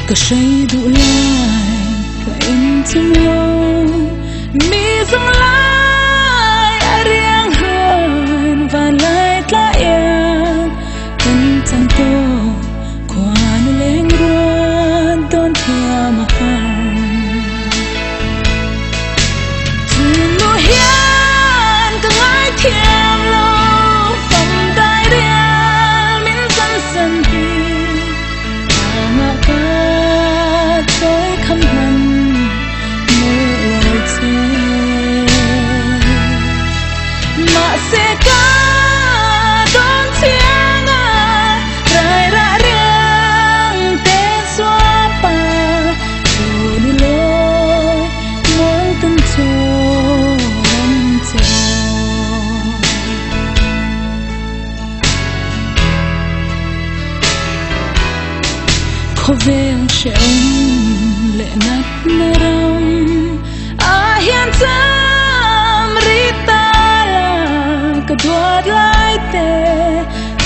có say đủ lại cả in trong lòng mi dâng lại riêng hơn và lại lại em cần chẳng tô qua nơi lên ruộng đón theo mà hàng từ nỗi hiền càng ai thiêm lâu phòng đại điện miễn dân dân đi ngã ca tới khăm hằn mơ chê mà sẽ ca đón tiếng rải ra riêng tên xóa pa rồi đi lối muốn từng trốn khó về sẽ lệ nát naram hiền tâm rita la kedua lai te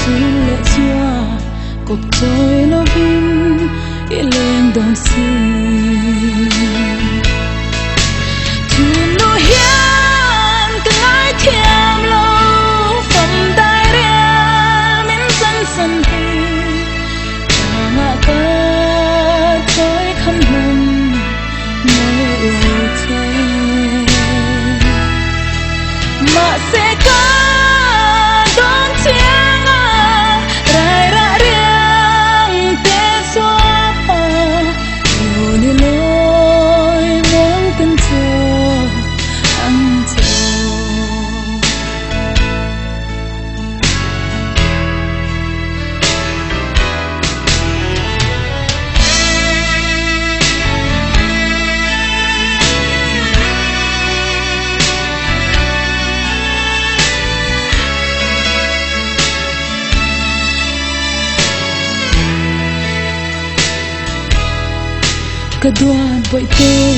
sulle jua kok toy lovin ilen don si tu no hian kai thiam lo from dai ria min san san hi ma ka toy kham hum no te mà sẽ có đón tiếng rải ra riêng tên xóa pa rồi đi lối muốn cần chờ ăn chờ cả đoàn vội tê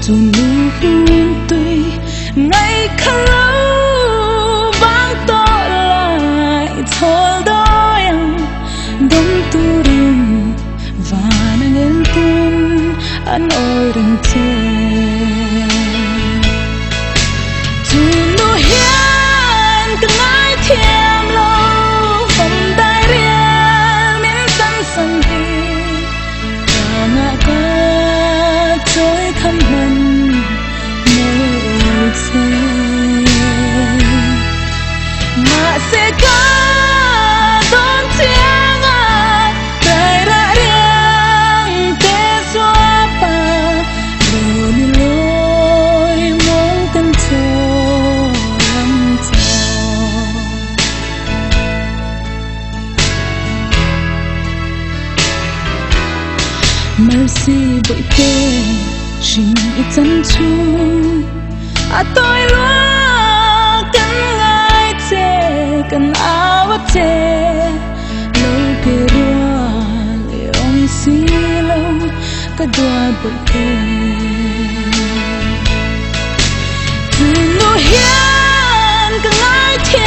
dù nu hương tươi ngày khăn lâu vang to lại thôi đôi đông tu đêm và nàng yên tim anh ôi đừng chê dù nu hiền cứ ngái thiêm lâu phòng đại riêng miễn sẵn sẵn đi ngã ca trôi khăm hằn mơ chê mà sẽ có đón tiếng rải ra riêng tên xóa pa rồi đi lối muốn cần chờ lắm chờ mercy vội tê xin ít dân chung tôi luôn cần ngài chê cần áo chê lâu kê đua liông xí lâu cả đua vội tê từ nỗi hiền cần ngài chê